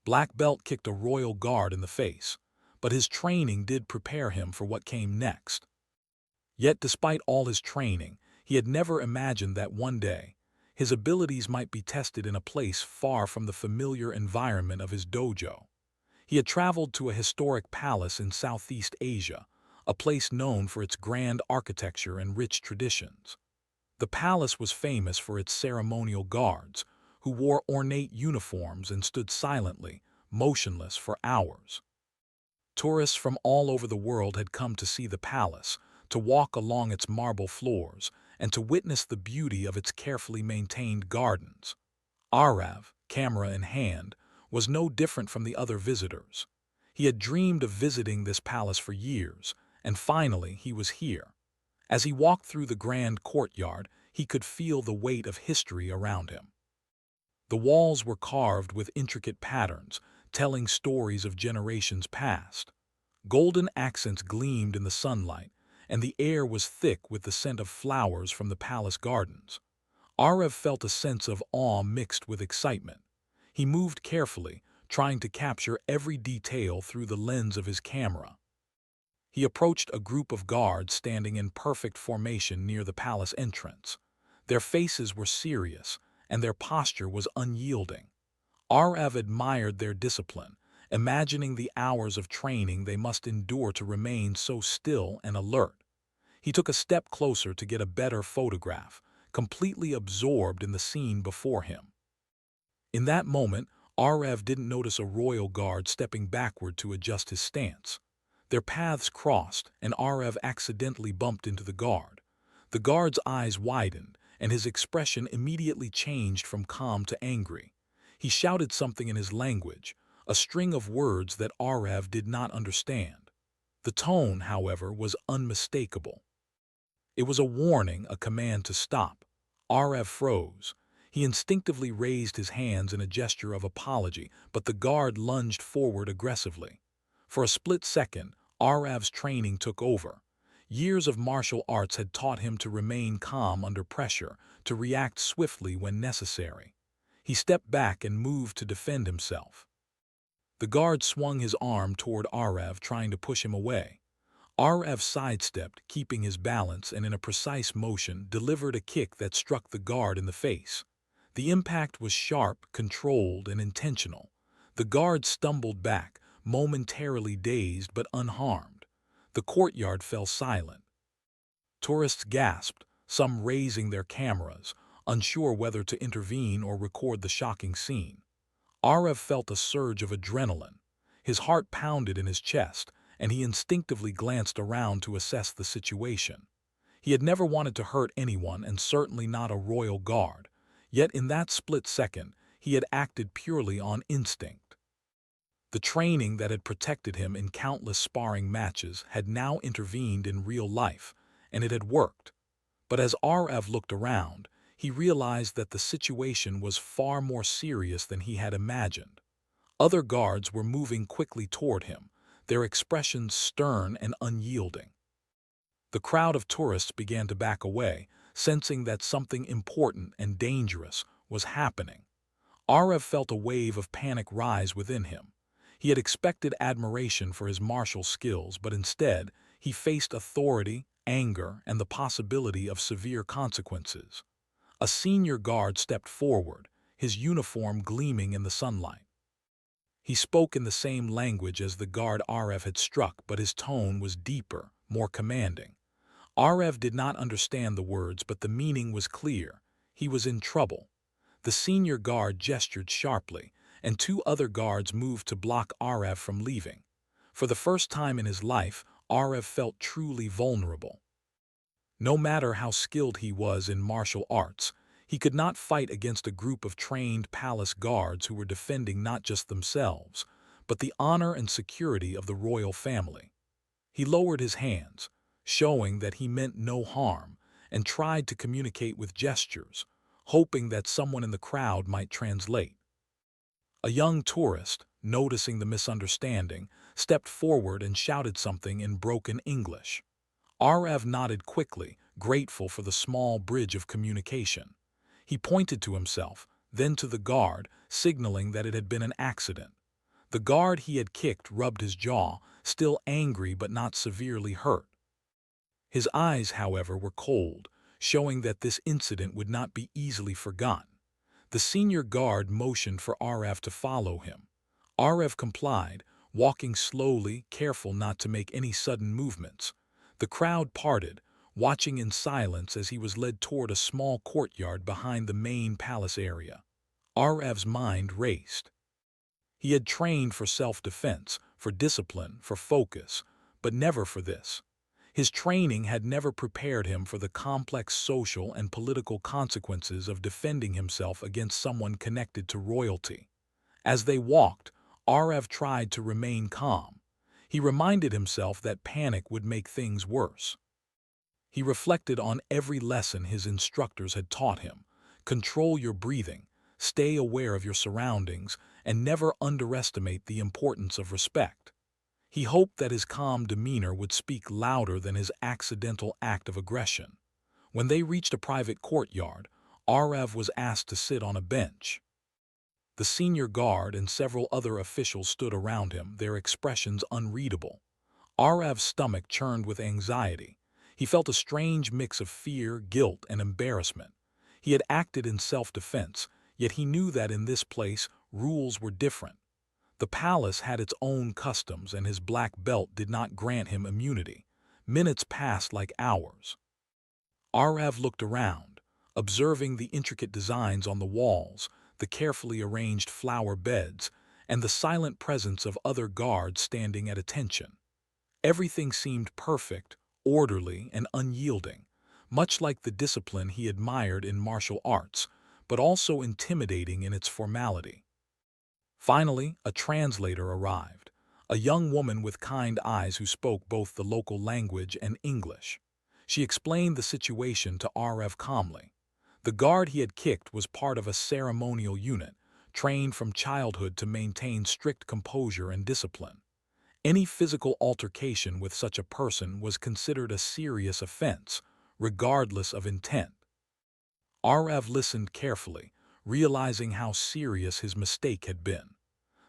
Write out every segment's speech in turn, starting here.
Black Belt kicked a royal guard in the face, but his training did prepare him for what came next. Yet despite all his training, he had never imagined that one day, his abilities might be tested in a place far from the familiar environment of his dojo. He had traveled to a historic palace in Southeast Asia, a place known for its grand architecture and rich traditions. The palace was famous for its ceremonial guards, who wore ornate uniforms and stood silently, motionless for hours. Tourists from all over the world had come to see the palace, to walk along its marble floors, and to witness the beauty of its carefully maintained gardens. Arav, camera in hand, was no different from the other visitors. He had dreamed of visiting this palace for years, and finally he was here. As he walked through the grand courtyard, he could feel the weight of history around him. The walls were carved with intricate patterns, telling stories of generations past. Golden accents gleamed in the sunlight, and the air was thick with the scent of flowers from the palace gardens. Arav felt a sense of awe mixed with excitement. He moved carefully, trying to capture every detail through the lens of his camera. He approached a group of guards standing in perfect formation near the palace entrance. Their faces were serious, and their posture was unyielding. Arav admired their discipline, imagining the hours of training they must endure to remain so still and alert. He took a step closer to get a better photograph, completely absorbed in the scene before him. In that moment, Arav didn't notice a royal guard stepping backward to adjust his stance. Their paths crossed, and Arav accidentally bumped into the guard. The guard's eyes widened, and his expression immediately changed from calm to angry. He shouted something in his language, a string of words that Arav did not understand. The tone, however, was unmistakable. It was a warning, a command to stop. Arav froze. He instinctively raised his hands in a gesture of apology, but the guard lunged forward aggressively. For a split second, Arav's training took over. Years of martial arts had taught him to remain calm under pressure, to react swiftly when necessary. He stepped back and moved to defend himself. The guard swung his arm toward Arav, trying to push him away. Arav sidestepped, keeping his balance, and in a precise motion delivered a kick that struck the guard in the face. The impact was sharp, controlled, and intentional. The guard stumbled back, momentarily dazed but unharmed. The courtyard fell silent. Tourists gasped, some raising their cameras, unsure whether to intervene or record the shocking scene. Arav felt a surge of adrenaline. His heart pounded in his chest, and he instinctively glanced around to assess the situation. He had never wanted to hurt anyone, and certainly not a royal guard. Yet in that split second, he had acted purely on instinct. The training that had protected him in countless sparring matches had now intervened in real life, and it had worked. But as Arav looked around, he realized that the situation was far more serious than he had imagined. Other guards were moving quickly toward him, their expressions stern and unyielding. The crowd of tourists began to back away, sensing that something important and dangerous was happening. Arav felt a wave of panic rise within him. He had expected admiration for his martial skills, but instead, he faced authority, anger, and the possibility of severe consequences. A senior guard stepped forward, his uniform gleaming in the sunlight. He spoke in the same language as the guard Arav had struck, but his tone was deeper, more commanding. Arav did not understand the words, but the meaning was clear. He was in trouble. The senior guard gestured sharply, and two other guards moved to block Arav from leaving. For the first time in his life, Arav felt truly vulnerable. No matter how skilled he was in martial arts, he could not fight against a group of trained palace guards who were defending not just themselves, but the honor and security of the royal family. He lowered his hands, showing that he meant no harm, and tried to communicate with gestures, hoping that someone in the crowd might translate. A young tourist, noticing the misunderstanding, stepped forward and shouted something in broken English. Arav nodded quickly, grateful for the small bridge of communication. He pointed to himself, then to the guard, signaling that it had been an accident. The guard he had kicked rubbed his jaw, still angry but not severely hurt. His eyes, however, were cold, showing that this incident would not be easily forgotten. The senior guard motioned for Arev to follow him. Arev complied, walking slowly, careful not to make any sudden movements. The crowd parted, watching in silence as he was led toward a small courtyard behind the main palace area. Arev's mind raced. He had trained for self-defense, for discipline, for focus, but never for this. His training had never prepared him for the complex social and political consequences of defending himself against someone connected to royalty. As they walked, Arev tried to remain calm. He reminded himself that panic would make things worse. He reflected on every lesson his instructors had taught him. Control your breathing, stay aware of your surroundings, and never underestimate the importance of respect. He hoped that his calm demeanor would speak louder than his accidental act of aggression. When they reached a private courtyard, Arev was asked to sit on a bench. The senior guard and several other officials stood around him, their expressions unreadable. Arev's stomach churned with anxiety. He felt a strange mix of fear, guilt, and embarrassment. He had acted in self-defense, yet he knew that in this place, rules were different. The palace had its own customs, and his black belt did not grant him immunity. Minutes passed like hours. Arev looked around, observing the intricate designs on the walls, the carefully arranged flower beds, and the silent presence of other guards standing at attention. Everything seemed perfect, orderly, and unyielding, much like the discipline he admired in martial arts, but also intimidating in its formality. Finally, a translator arrived, a young woman with kind eyes who spoke both the local language and English. She explained the situation to Arev calmly. The guard he had kicked was part of a ceremonial unit, trained from childhood to maintain strict composure and discipline. Any physical altercation with such a person was considered a serious offense, regardless of intent. Arev listened carefully, realizing how serious his mistake had been.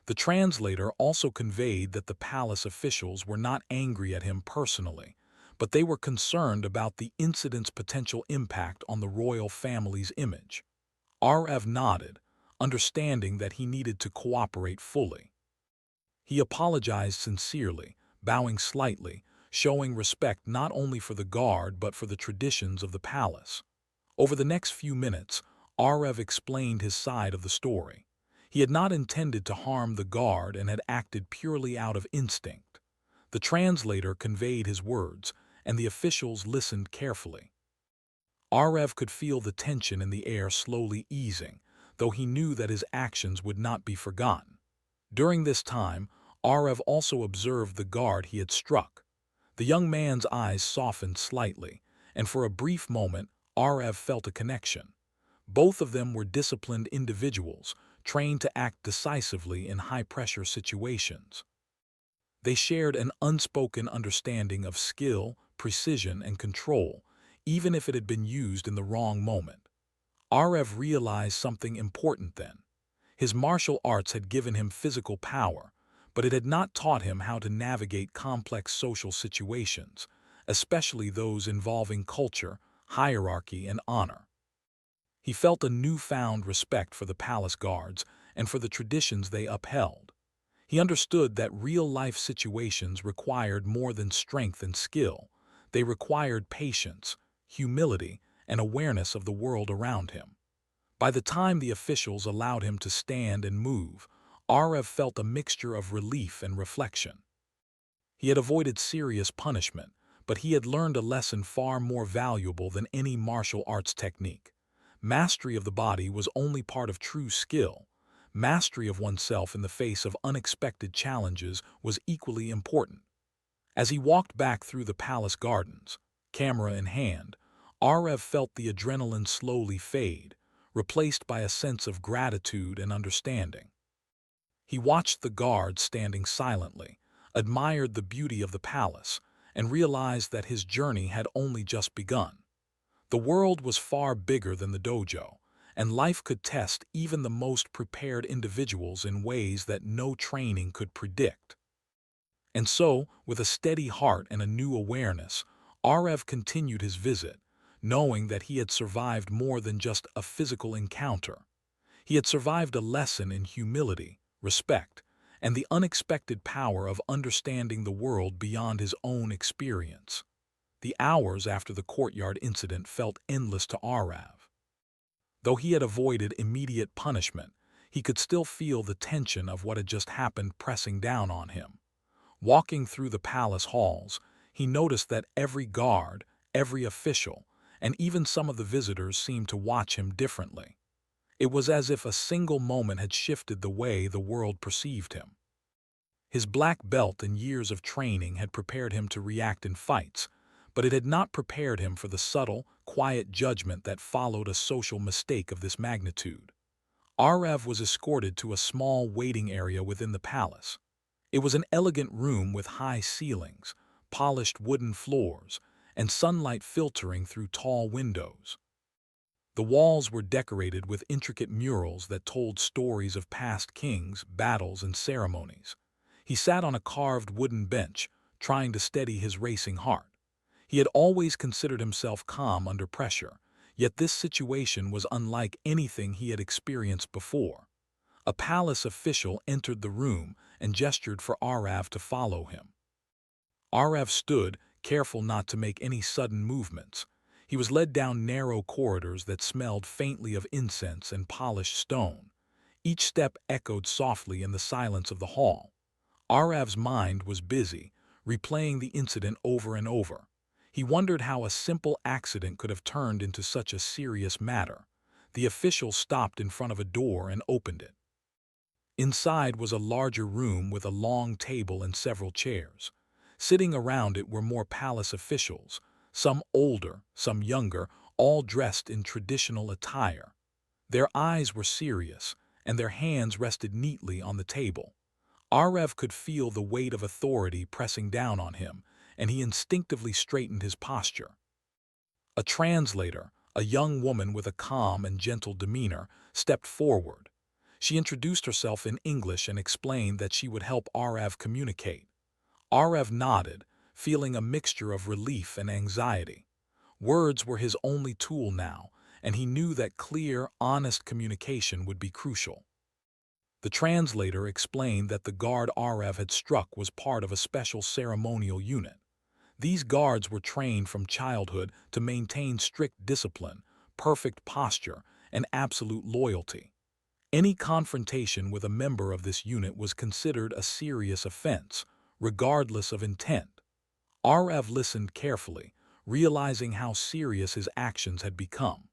The translator also conveyed that the palace officials were not angry at him personally, but they were concerned about the incident's potential impact on the royal family's image. Arev nodded, understanding that he needed to cooperate fully. He apologized sincerely, bowing slightly, showing respect not only for the guard but for the traditions of the palace. Over the next few minutes, Arev explained his side of the story. He had not intended to harm the guard and had acted purely out of instinct. The translator conveyed his words, and the officials listened carefully. Arev could feel the tension in the air slowly easing, though he knew that his actions would not be forgotten. During this time, Arev also observed the guard he had struck. The young man's eyes softened slightly, and for a brief moment, Arev felt a connection. Both of them were disciplined individuals, trained to act decisively in high-pressure situations. They shared an unspoken understanding of skill, precision, and control, even if it had been used in the wrong moment. Arev realized something important then. His martial arts had given him physical power, but it had not taught him how to navigate complex social situations, especially those involving culture, hierarchy, and honor. He felt a newfound respect for the palace guards and for the traditions they upheld. He understood that real-life situations required more than strength and skill. They required patience, humility, and awareness of the world around him. By the time the officials allowed him to stand and move, Arev felt a mixture of relief and reflection. He had avoided serious punishment, but he had learned a lesson far more valuable than any martial arts technique. Mastery of the body was only part of true skill. Mastery of oneself in the face of unexpected challenges was equally important. As he walked back through the palace gardens, camera in hand, Arev felt the adrenaline slowly fade, replaced by a sense of gratitude and understanding. He watched the guards standing silently, admired the beauty of the palace, and realized that his journey had only just begun. The world was far bigger than the dojo, and life could test even the most prepared individuals in ways that no training could predict. And so, with a steady heart and a new awareness, Arev continued his visit, knowing that he had survived more than just a physical encounter. He had survived a lesson in humility, respect, and the unexpected power of understanding the world beyond his own experience. The hours after the courtyard incident felt endless to Arev. Though he had avoided immediate punishment, he could still feel the tension of what had just happened pressing down on him. Walking through the palace halls, he noticed that every guard, every official, and even some of the visitors seemed to watch him differently. It was as if a single moment had shifted the way the world perceived him. His black belt and years of training had prepared him to react in fights, but it had not prepared him for the subtle, quiet judgment that followed a social mistake of this magnitude. Arev was escorted to a small waiting area within the palace. It was an elegant room with high ceilings, polished wooden floors, and sunlight filtering through tall windows. The walls were decorated with intricate murals that told stories of past kings, battles, and ceremonies. He sat on a carved wooden bench, trying to steady his racing heart. He had always considered himself calm under pressure, yet this situation was unlike anything he had experienced before. A palace official entered the room and gestured for Arev to follow him. Arev stood, careful not to make any sudden movements. He was led down narrow corridors that smelled faintly of incense and polished stone. Each step echoed softly in the silence of the hall. Arev's mind was busy, replaying the incident over and over. He wondered how a simple accident could have turned into such a serious matter. The official stopped in front of a door and opened it. Inside was a larger room with a long table and several chairs. Sitting around it were more palace officials, some older, some younger, all dressed in traditional attire. Their eyes were serious, and their hands rested neatly on the table. Arev could feel the weight of authority pressing down on him, and he instinctively straightened his posture. A translator, a young woman with a calm and gentle demeanor, stepped forward. She introduced herself in English and explained that she would help Arev communicate. Arev nodded, feeling a mixture of relief and anxiety. Words were his only tool now, and he knew that clear, honest communication would be crucial. The translator explained that the guard Arev had struck was part of a special ceremonial unit. These guards were trained from childhood to maintain strict discipline, perfect posture, and absolute loyalty. Any confrontation with a member of this unit was considered a serious offense, regardless of intent. Arev listened carefully, realizing how serious his actions had become.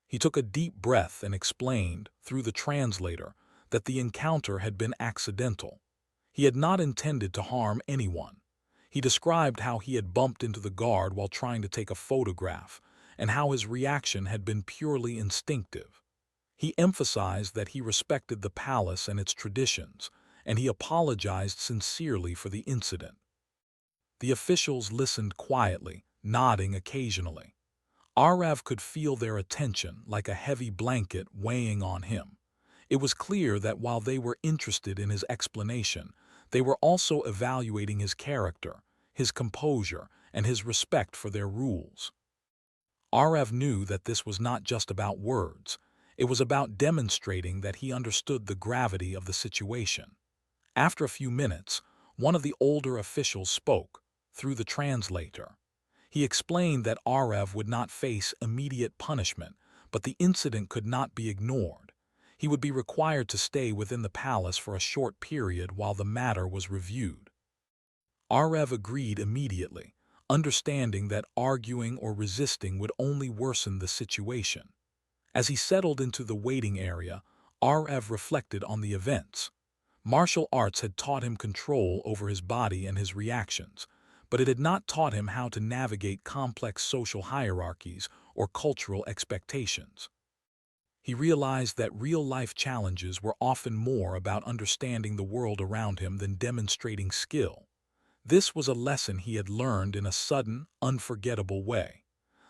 He took a deep breath and explained, through the translator, that the encounter had been accidental. He had not intended to harm anyone. He described how he had bumped into the guard while trying to take a photograph, and how his reaction had been purely instinctive. He emphasized that he respected the palace and its traditions, and he apologized sincerely for the incident. The officials listened quietly, nodding occasionally. Arev could feel their attention like a heavy blanket weighing on him. It was clear that while they were interested in his explanation, they were also evaluating his character, his composure, and his respect for their rules. Arev knew that this was not just about words. It was about demonstrating that he understood the gravity of the situation. After a few minutes, one of the older officials spoke, through the translator. He explained that Arev would not face immediate punishment, but the incident could not be ignored. He would be required to stay within the palace for a short period while the matter was reviewed. Arev agreed immediately, understanding that arguing or resisting would only worsen the situation. As he settled into the waiting area, Arev reflected on the events. Martial arts had taught him control over his body and his reactions, but it had not taught him how to navigate complex social hierarchies or cultural expectations. He realized that real-life challenges were often more about understanding the world around him than demonstrating skill. This was a lesson he had learned in a sudden, unforgettable way.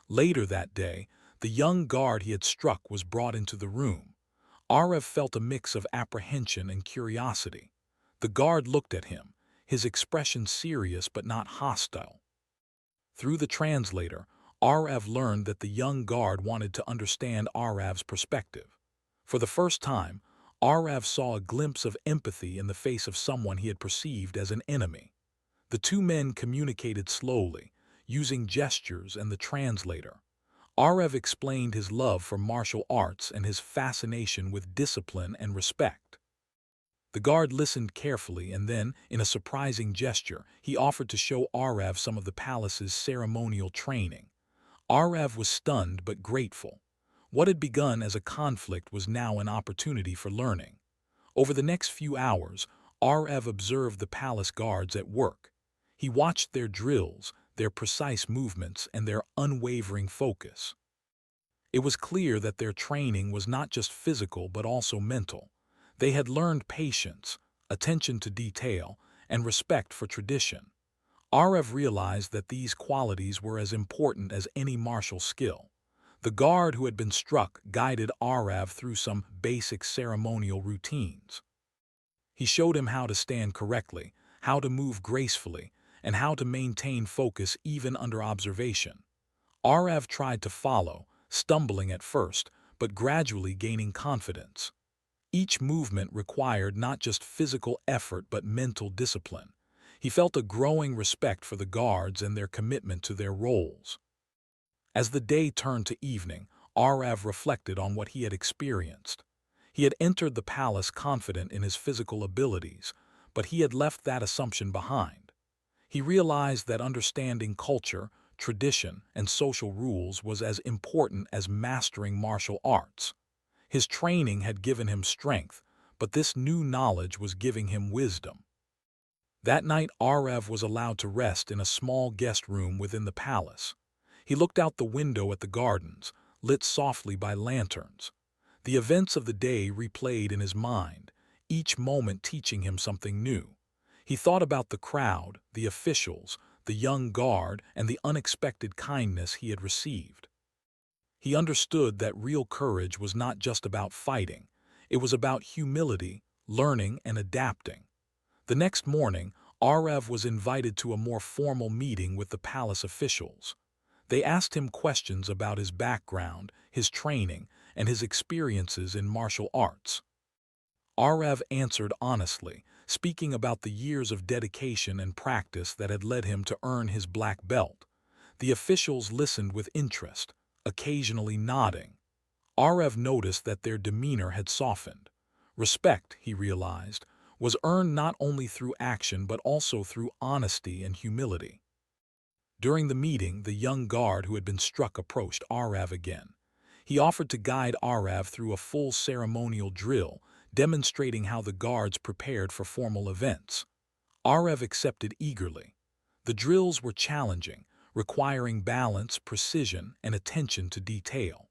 Later that day, The young guard he had struck was brought into the room. Arev felt a mix of apprehension and curiosity. The guard looked at him, his expression serious but not hostile. Through the translator, Arev learned that the young guard wanted to understand Arev's perspective. For the first time, Arev saw a glimpse of empathy in the face of someone he had perceived as an enemy. The two men communicated slowly, using gestures and the translator. Arev explained his love for martial arts and his fascination with discipline and respect. The guard listened carefully and then, in a surprising gesture, he offered to show Arev some of the palace's ceremonial training. Arev was stunned but grateful. What had begun as a conflict was now an opportunity for learning. Over the next few hours, Arev observed the palace guards at work. He watched their drills, their precise movements, and their unwavering focus. It was clear that their training was not just physical but also mental. They had learned patience, attention to detail, and respect for tradition. Arev realized that these qualities were as important as any martial skill. The guard who had been struck guided Arev through some basic ceremonial routines. He showed him how to stand correctly, how to move gracefully, and how to maintain focus even under observation. Arev tried to follow, stumbling at first, but gradually gaining confidence. Each movement required not just physical effort but mental discipline. He felt a growing respect for the guards and their commitment to their roles. As the day turned to evening, Arev reflected on what he had experienced. He had entered the palace confident in his physical abilities, but he had left that assumption behind. He realized that understanding culture, tradition, and social rules was as important as mastering martial arts. His training had given him strength, but this new knowledge was giving him wisdom. That night, Arev was allowed to rest in a small guest room within the palace. He looked out the window at the gardens, lit softly by lanterns. The events of the day replayed in his mind, each moment teaching him something new. He thought about the crowd, the officials, the young guard, and the unexpected kindness he had received. He understood that real courage was not just about fighting. It was about humility, learning, and adapting. The next morning, Arev was invited to a more formal meeting with the palace officials. They asked him questions about his background, his training, and his experiences in martial arts. Arev answered honestly, speaking about the years of dedication and practice that had led him to earn his black belt. The officials listened with interest, occasionally nodding. Arev noticed that their demeanor had softened. Respect, he realized, was earned not only through action but also through honesty and humility. During the meeting, the young guard who had been struck approached Arev again. He offered to guide Arev through a full ceremonial drill, demonstrating how the guards prepared for formal events. Arev accepted eagerly. The drills were challenging, requiring balance, precision, and attention to detail.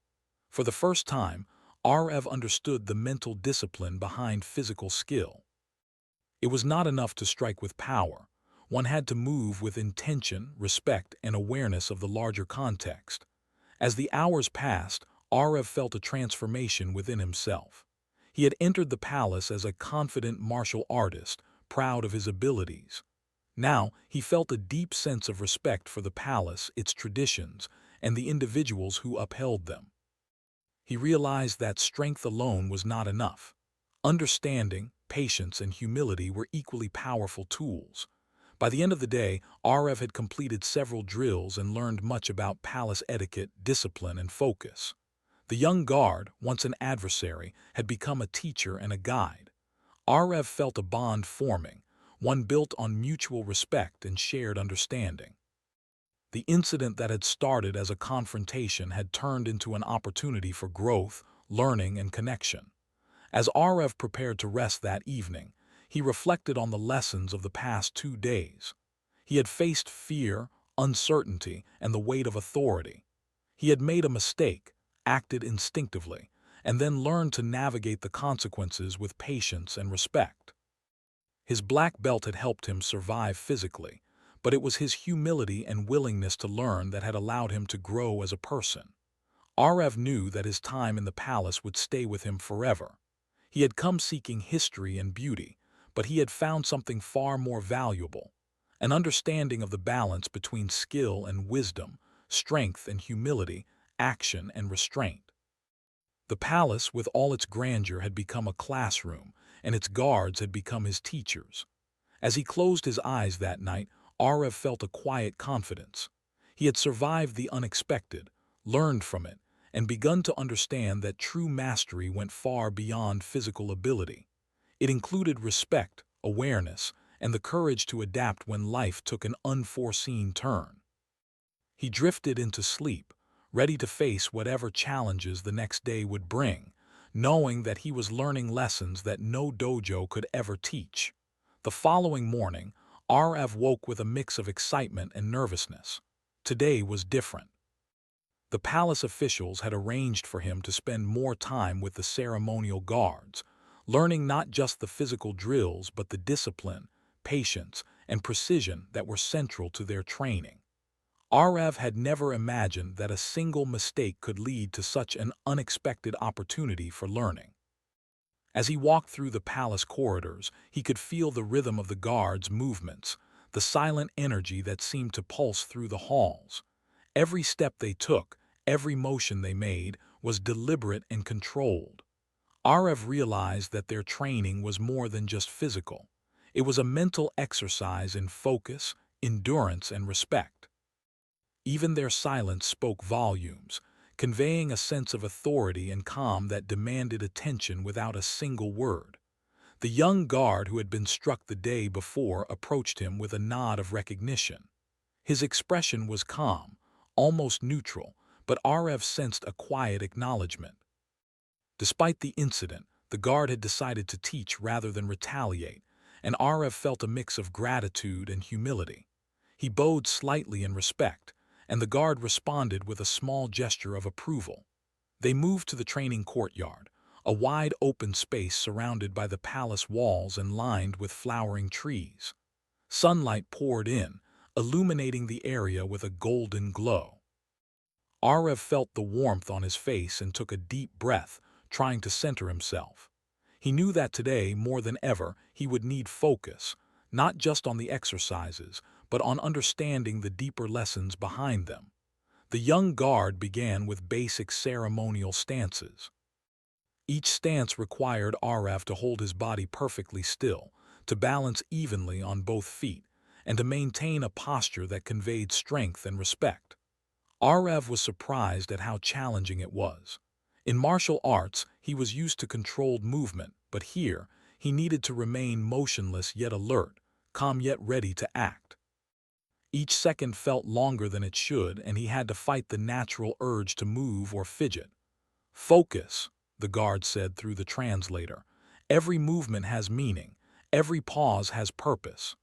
For the first time, Arev understood the mental discipline behind physical skill. It was not enough to strike with power. One had to move with intention, respect, and awareness of the larger context. As the hours passed, Arev felt a transformation within himself. He had entered the palace as a confident martial artist, proud of his abilities. Now, he felt a deep sense of respect for the palace, its traditions, and the individuals who upheld them. He realized that strength alone was not enough. Understanding, patience, and humility were equally powerful tools. By the end of the day, Arev had completed several drills and learned much about palace etiquette, discipline, and focus. The young guard, once an adversary, had become a teacher and a guide. Arev felt a bond forming, one built on mutual respect and shared understanding. The incident that had started as a confrontation had turned into an opportunity for growth, learning, and connection. As Arev prepared to rest that evening, he reflected on the lessons of the past 2 days. He had faced fear, uncertainty, and the weight of authority. He had made a mistake, acted instinctively, and then learned to navigate the consequences with patience and respect. His black belt had helped him survive physically, but it was his humility and willingness to learn that had allowed him to grow as a person. Arev knew that his time in the palace would stay with him forever. He had come seeking history and beauty, but he had found something far more valuable, an understanding of the balance between skill and wisdom, strength and humility, action and restraint. The palace, with all its grandeur, had become a classroom, and its guards had become his teachers. As he closed his eyes that night, Arev felt a quiet confidence. He had survived the unexpected, learned from it, and begun to understand that true mastery went far beyond physical ability. It included respect, awareness, and the courage to adapt when life took an unforeseen turn. He drifted into sleep, ready to face whatever challenges the next day would bring, knowing that he was learning lessons that no dojo could ever teach. The following morning, Arev woke with a mix of excitement and nervousness. Today was different. The palace officials had arranged for him to spend more time with the ceremonial guards, learning not just the physical drills but the discipline, patience, and precision that were central to their training. Arev had never imagined that a single mistake could lead to such an unexpected opportunity for learning. As he walked through the palace corridors, he could feel the rhythm of the guards' movements, the silent energy that seemed to pulse through the halls. Every step they took, every motion they made, was deliberate and controlled. Arev realized that their training was more than just physical. It was a mental exercise in focus, endurance, and respect. Even their silence spoke volumes, conveying a sense of authority and calm that demanded attention without a single word. The young guard who had been struck the day before approached him with a nod of recognition. His expression was calm, almost neutral, but Arev sensed a quiet acknowledgement. Despite the incident, the guard had decided to teach rather than retaliate, and Arev felt a mix of gratitude and humility. He bowed slightly in respect, and the guard responded with a small gesture of approval. They moved to the training courtyard, a wide open space surrounded by the palace walls and lined with flowering trees. Sunlight poured in, illuminating the area with a golden glow. Arev felt the warmth on his face and took a deep breath, trying to center himself. He knew that today, more than ever, he would need focus, not just on the exercises, but on understanding the deeper lessons behind them. The young guard began with basic ceremonial stances. Each stance required Arev to hold his body perfectly still, to balance evenly on both feet, and to maintain a posture that conveyed strength and respect. Arev was surprised at how challenging it was. In martial arts, he was used to controlled movement, but here, he needed to remain motionless yet alert, calm yet ready to act. Each second felt longer than it should, and he had to fight the natural urge to move or fidget. "Focus," the guard said through the translator. "Every movement has meaning. Every pause has purpose."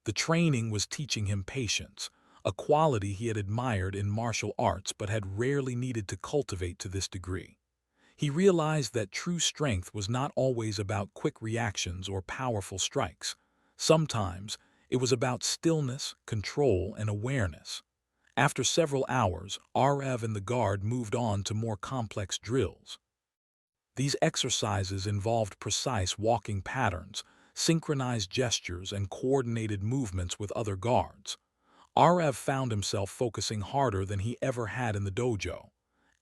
The training was teaching him patience, a quality he had admired in martial arts but had rarely needed to cultivate to this degree. He realized that true strength was not always about quick reactions or powerful strikes. Sometimes, it was about stillness, control, and awareness. After several hours, Arev and the guard moved on to more complex drills. These exercises involved precise walking patterns, synchronized gestures, and coordinated movements with other guards. Arev found himself focusing harder than he ever had in the dojo.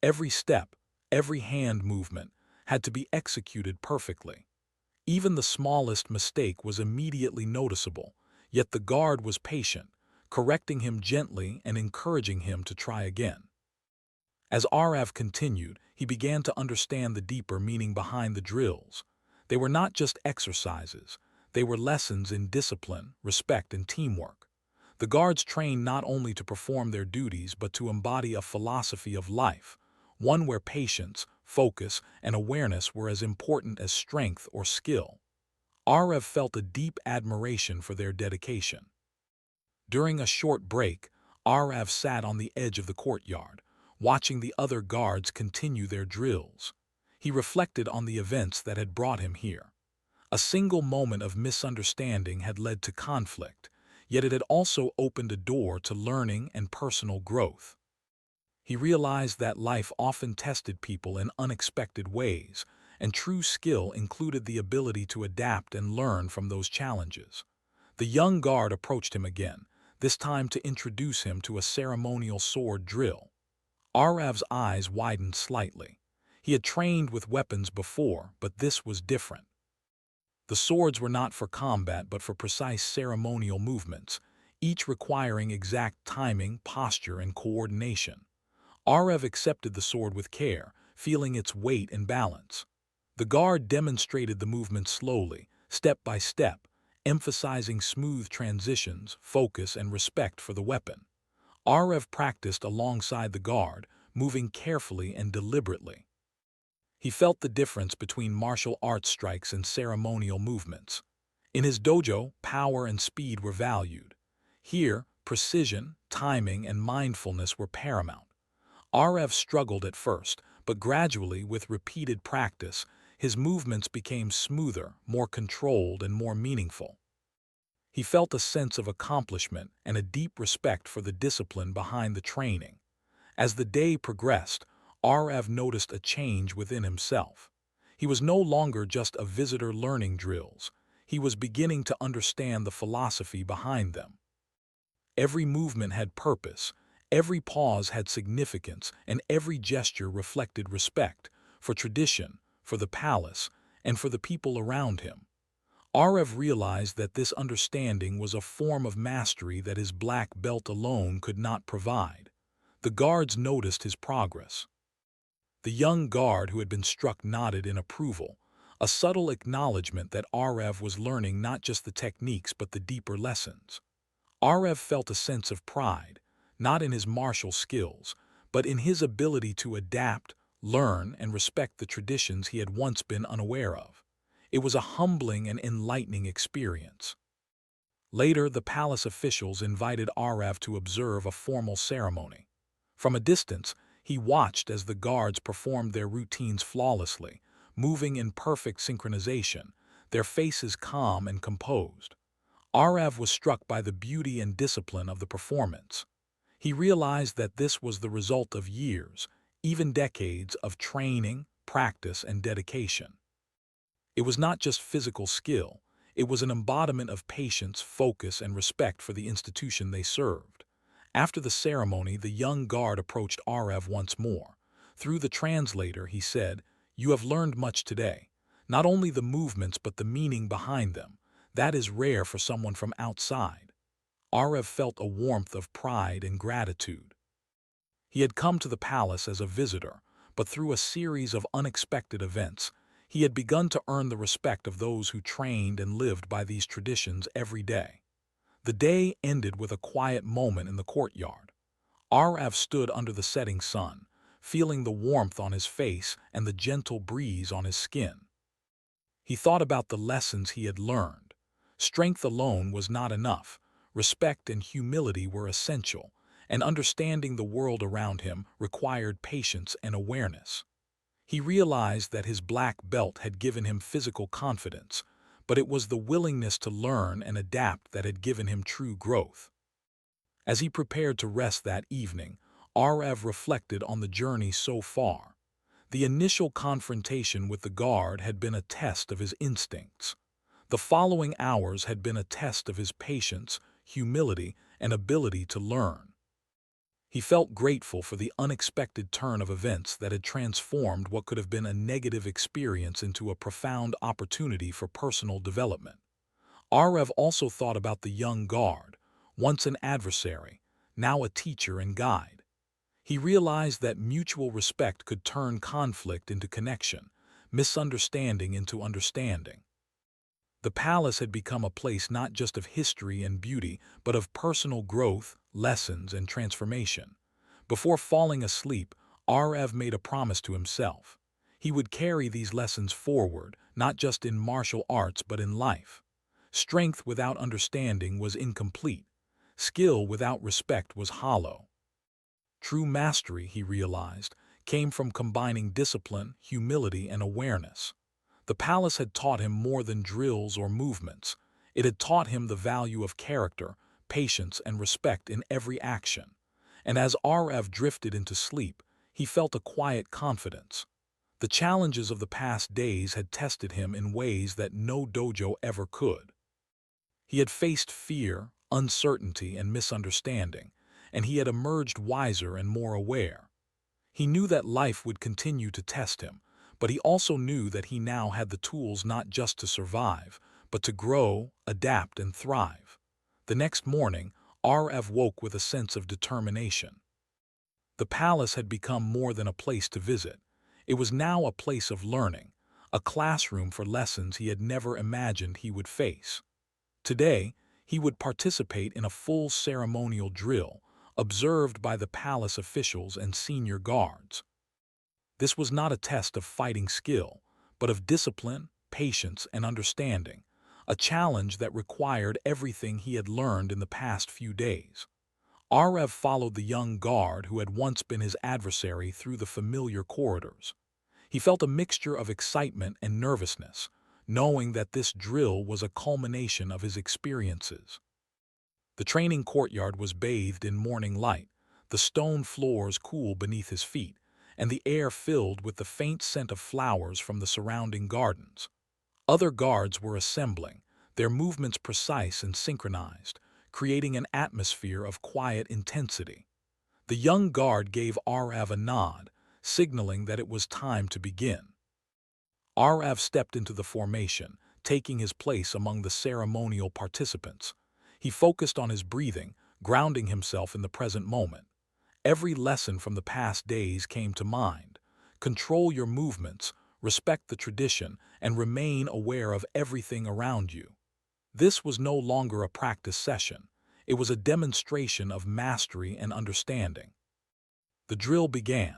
Every step, every hand movement, had to be executed perfectly. Even the smallest mistake was immediately noticeable, yet the guard was patient, correcting him gently and encouraging him to try again. As Arev continued, he began to understand the deeper meaning behind the drills. They were not just exercises, they were lessons in discipline, respect, and teamwork. The guards trained not only to perform their duties but to embody a philosophy of life, one where patience, focus, and awareness were as important as strength or skill. Arev felt a deep admiration for their dedication. During a short break, Arev sat on the edge of the courtyard, watching the other guards continue their drills. He reflected on the events that had brought him here. A single moment of misunderstanding had led to conflict, yet it had also opened a door to learning and personal growth. He realized that life often tested people in unexpected ways, and true skill included the ability to adapt and learn from those challenges. The young guard approached him again, this time to introduce him to a ceremonial sword drill. Arav's eyes widened slightly. He had trained with weapons before, but this was different. The swords were not for combat but for precise ceremonial movements, each requiring exact timing, posture, and coordination. Arav accepted the sword with care, feeling its weight and balance. The guard demonstrated the movement slowly, step by step, emphasizing smooth transitions, focus, and respect for the weapon. Arav practiced alongside the guard, moving carefully and deliberately. He felt the difference between martial arts strikes and ceremonial movements. In his dojo, power and speed were valued. Here, precision, timing, and mindfulness were paramount. Arav struggled at first, but gradually, with repeated practice, his movements became smoother, more controlled, and more meaningful. He felt a sense of accomplishment and a deep respect for the discipline behind the training. As the day progressed, Arav noticed a change within himself. He was no longer just a visitor learning drills. He was beginning to understand the philosophy behind them. Every movement had purpose, every pause had significance, and every gesture reflected respect for tradition, for the palace, and for the people around him. Arav realized that this understanding was a form of mastery that his black belt alone could not provide. The guards noticed his progress. The young guard who had been struck nodded in approval, a subtle acknowledgement that Arav was learning not just the techniques but the deeper lessons. Arav felt a sense of pride, not in his martial skills, but in his ability to adapt, learn, and respect the traditions he had once been unaware of. It was a humbling and enlightening experience. Later, the palace officials invited Arav to observe a formal ceremony. From a distance, he watched as the guards performed their routines flawlessly, moving in perfect synchronization, their faces calm and composed. Arav was struck by the beauty and discipline of the performance. He realized that this was the result of years, even decades, of training, practice, and dedication. It was not just physical skill, it was an embodiment of patience, focus, and respect for the institution they served. After the ceremony, the young guard approached Arav once more. Through the translator, he said, "You have learned much today. Not only the movements but the meaning behind them. That is rare for someone from outside." Arav felt a warmth of pride and gratitude. He had come to the palace as a visitor, but through a series of unexpected events, he had begun to earn the respect of those who trained and lived by these traditions every day. The day ended with a quiet moment in the courtyard. Arav stood under the setting sun, feeling the warmth on his face and the gentle breeze on his skin. He thought about the lessons he had learned. Strength alone was not enough. Respect and humility were essential, and understanding the world around him required patience and awareness. He realized that his black belt had given him physical confidence, but it was the willingness to learn and adapt that had given him true growth. As he prepared to rest that evening, Arav reflected on the journey so far. The initial confrontation with the guard had been a test of his instincts. The following hours had been a test of his patience, humility, and ability to learn. He felt grateful for the unexpected turn of events that had transformed what could have been a negative experience into a profound opportunity for personal development. Arav also thought about the young guard, once an adversary, now a teacher and guide. He realized that mutual respect could turn conflict into connection, misunderstanding into understanding. The palace had become a place not just of history and beauty, but of personal growth, lessons, and transformation. Before falling asleep, Arav made a promise to himself. He would carry these lessons forward, not just in martial arts but in life. Strength without understanding was incomplete. Skill without respect was hollow. True mastery, he realized, came from combining discipline, humility, and awareness. The palace had taught him more than drills or movements. It had taught him the value of character, patience, and respect in every action. and as Arv drifted into sleep, he felt a quiet confidence. The challenges of the past days had tested him in ways that no dojo ever could. He had faced fear, uncertainty, and misunderstanding, and he had emerged wiser and more aware. He knew that life would continue to test him, but he also knew that he now had the tools not just to survive, but to grow, adapt, and thrive. The next morning, Arv woke with a sense of determination. The palace had become more than a place to visit. It was now a place of learning, a classroom for lessons he had never imagined he would face. Today, he would participate in a full ceremonial drill, observed by the palace officials and senior guards. This was not a test of fighting skill, but of discipline, patience, and understanding, a challenge that required everything he had learned in the past few days. Arv followed the young guard who had once been his adversary through the familiar corridors. He felt a mixture of excitement and nervousness, knowing that this drill was a culmination of his experiences. The training courtyard was bathed in morning light, the stone floors cool beneath his feet, and the air filled with the faint scent of flowers from the surrounding gardens. Other guards were assembling, their movements precise and synchronized, creating an atmosphere of quiet intensity. The young guard gave Arv a nod, signaling that it was time to begin. Arv stepped into the formation, taking his place among the ceremonial participants. He focused on his breathing, grounding himself in the present moment. Every lesson from the past days came to mind. Control your movements, respect the tradition, and remain aware of everything around you. This was no longer a practice session. It was a demonstration of mastery and understanding. The drill began.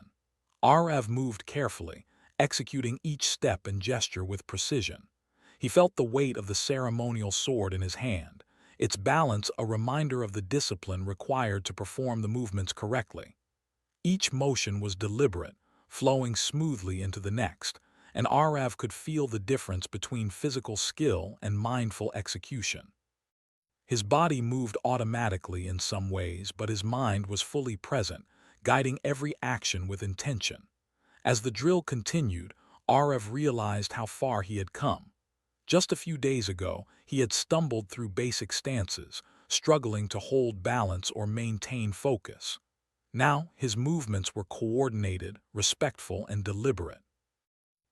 Arv moved carefully, executing each step and gesture with precision. He felt the weight of the ceremonial sword in his hand, its balance a reminder of the discipline required to perform the movements correctly. Each motion was deliberate, flowing smoothly into the next, and Arv could feel the difference between physical skill and mindful execution. His body moved automatically in some ways, but his mind was fully present, guiding every action with intention. As the drill continued, Arv realized how far he had come. Just a few days ago, he had stumbled through basic stances, struggling to hold balance or maintain focus. Now, his movements were coordinated, respectful, and deliberate.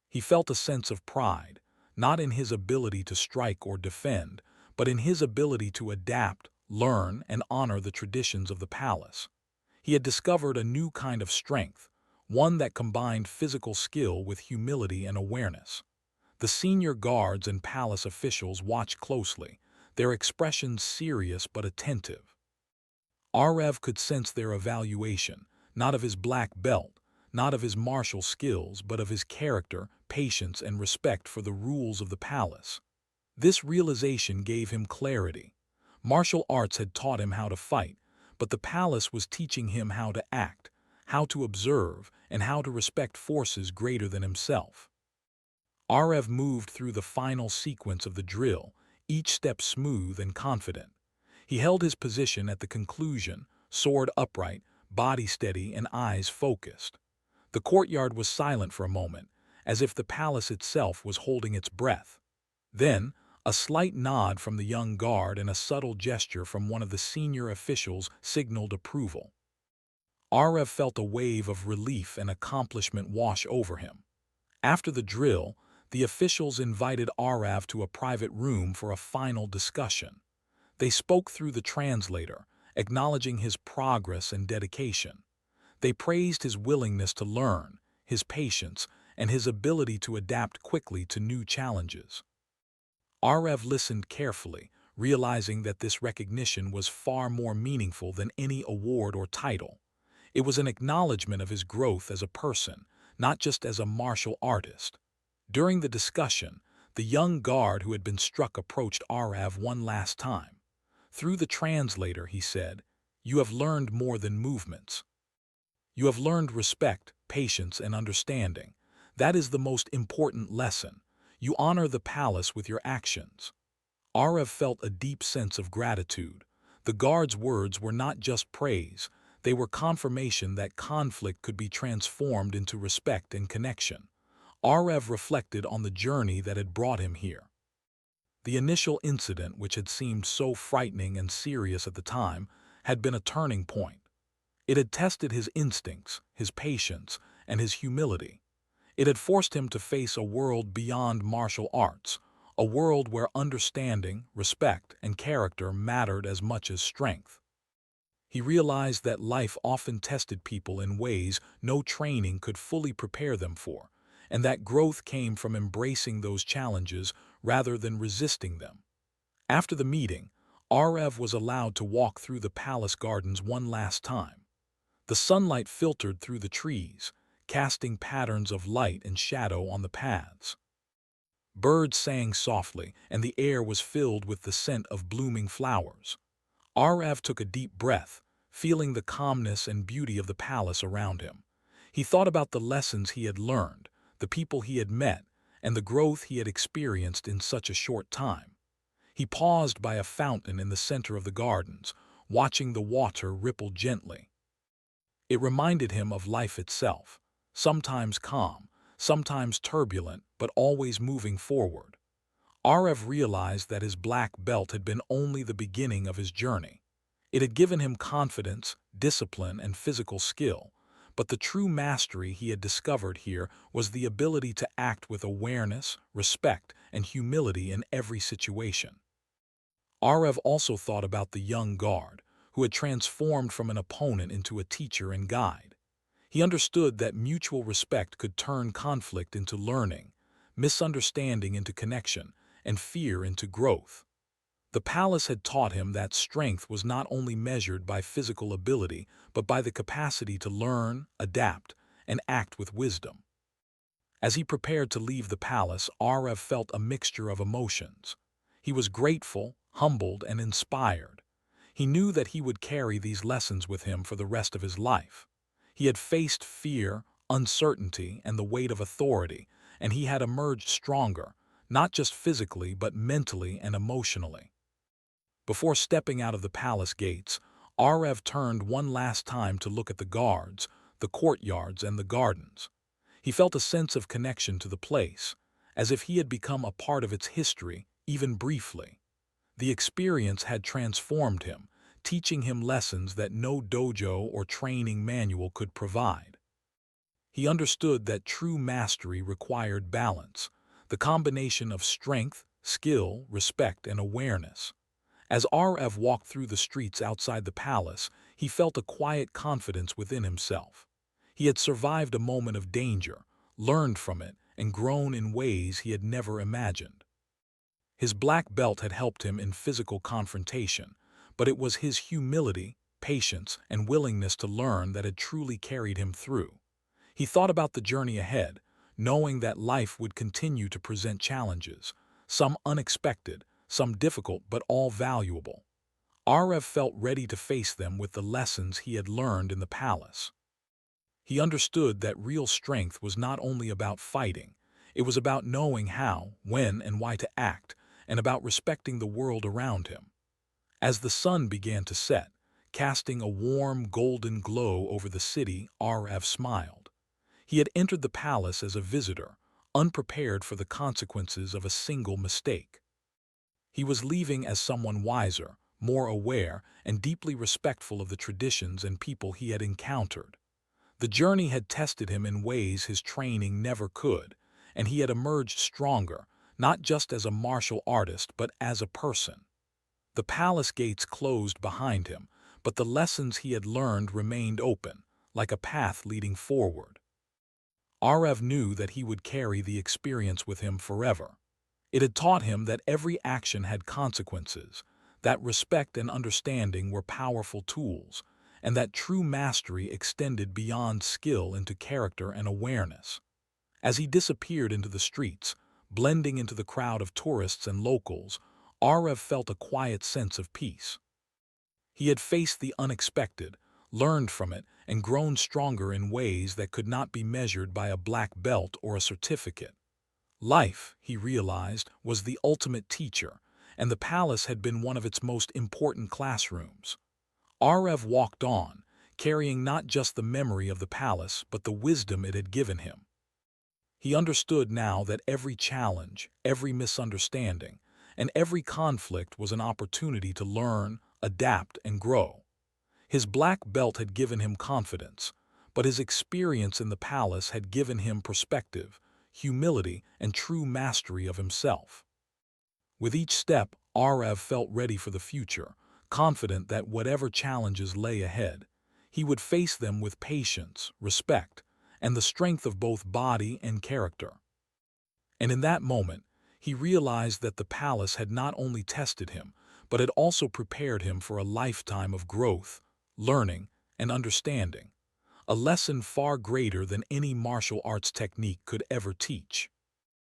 He felt a sense of pride, not in his ability to strike or defend, but in his ability to adapt, learn, and honor the traditions of the palace. He had discovered a new kind of strength, one that combined physical skill with humility and awareness. The senior guards and palace officials watched closely, their expressions serious but attentive. Arv could sense their evaluation, not of his black belt, not of his martial skills, but of his character, patience, and respect for the rules of the palace. This realization gave him clarity. Martial arts had taught him how to fight, but the palace was teaching him how to act, how to observe, and how to respect forces greater than himself. Arv moved through the final sequence of the drill, each step smooth and confident. He held his position at the conclusion, sword upright, body steady, and eyes focused. The courtyard was silent for a moment, as if the palace itself was holding its breath. Then, a slight nod from the young guard and a subtle gesture from one of the senior officials signaled approval. Arv felt a wave of relief and accomplishment wash over him. After the drill, the officials invited Arv to a private room for a final discussion. They spoke through the translator, acknowledging his progress and dedication. They praised his willingness to learn, his patience, and his ability to adapt quickly to new challenges. Arv listened carefully, realizing that this recognition was far more meaningful than any award or title. It was an acknowledgement of his growth as a person, not just as a martial artist. During the discussion, the young guard who had been struck approached Arv one last time. Through the translator, he said, "You have learned more than movements. You have learned respect, patience, and understanding. That is the most important lesson. You honor the palace with your actions." Arv felt a deep sense of gratitude. The guard's words were not just praise, They were confirmation that conflict could be transformed into respect and connection. Arev reflected on the journey that had brought him here. The initial incident, which had seemed so frightening and serious at the time, had been a turning point. It had tested his instincts, his patience, and his humility. It had forced him to face a world beyond martial arts, a world where understanding, respect, and character mattered as much as strength. He realized that life often tested people in ways no training could fully prepare them for, and that growth came from embracing those challenges rather than resisting them. After the meeting, Arev was allowed to walk through the palace gardens one last time. The sunlight filtered through the trees, casting patterns of light and shadow on the paths. Birds sang softly, and the air was filled with the scent of blooming flowers. Arev took a deep breath, feeling the calmness and beauty of the palace around him. He thought about the lessons he had learned, the people he had met, and the growth he had experienced in such a short time. He paused by a fountain in the center of the gardens, watching the water ripple gently. It reminded him of life itself, sometimes calm, sometimes turbulent, but always moving forward. Arev realized that his black belt had been only the beginning of his journey. It had given him confidence, discipline, and physical skill, but the true mastery he had discovered here was the ability to act with awareness, respect, and humility in every situation. Arev also thought about the young guard, who had transformed from an opponent into a teacher and guide. He understood that mutual respect could turn conflict into learning, misunderstanding into connection, and fear into growth. The palace had taught him that strength was not only measured by physical ability, but by the capacity to learn, adapt, and act with wisdom. As he prepared to leave the palace, Arev felt a mixture of emotions. He was grateful, humbled, and inspired. He knew that he would carry these lessons with him for the rest of his life. He had faced fear, uncertainty, and the weight of authority, and he had emerged stronger, not just physically but mentally and emotionally. Before stepping out of the palace gates, Arev turned one last time to look at the guards, the courtyards, and the gardens. He felt a sense of connection to the place, as if he had become a part of its history, even briefly. The experience had transformed him, teaching him lessons that no dojo or training manual could provide. He understood that true mastery required balance, the combination of strength, skill, respect, and awareness. As Arev walked through the streets outside the palace, he felt a quiet confidence within himself. He had survived a moment of danger, learned from it, and grown in ways he had never imagined. His black belt had helped him in physical confrontation, but it was his humility, patience, and willingness to learn that had truly carried him through. He thought about the journey ahead, knowing that life would continue to present challenges, some unexpected, some difficult, but all valuable. Arev felt ready to face them with the lessons he had learned in the palace. He understood that real strength was not only about fighting, it was about knowing how, when, and why to act, and about respecting the world around him. As the sun began to set, casting a warm golden glow over the city, Arev smiled. He had entered the palace as a visitor, unprepared for the consequences of a single mistake. He was leaving as someone wiser, more aware, and deeply respectful of the traditions and people he had encountered. The journey had tested him in ways his training never could, and he had emerged stronger, not just as a martial artist but as a person. The palace gates closed behind him, but the lessons he had learned remained open, like a path leading forward. Arev knew that he would carry the experience with him forever. It had taught him that every action had consequences, that respect and understanding were powerful tools, and that true mastery extended beyond skill into character and awareness. As he disappeared into the streets, blending into the crowd of tourists and locals, Arev felt a quiet sense of peace. He had faced the unexpected, learned from it, and grown stronger in ways that could not be measured by a black belt or a certificate. Life, he realized, was the ultimate teacher, and the palace had been one of its most important classrooms. Arev walked on, carrying not just the memory of the palace but the wisdom it had given him. He understood now that every challenge, every misunderstanding, and every conflict was an opportunity to learn, adapt, and grow. His black belt had given him confidence, but his experience in the palace had given him perspective, humility, and true mastery of himself. With each step, Arev felt ready for the future, confident that whatever challenges lay ahead, he would face them with patience, respect, and the strength of both body and character. And in that moment, he realized that the palace had not only tested him, but had also prepared him for a lifetime of growth, learning, and understanding, a lesson far greater than any martial arts technique could ever teach.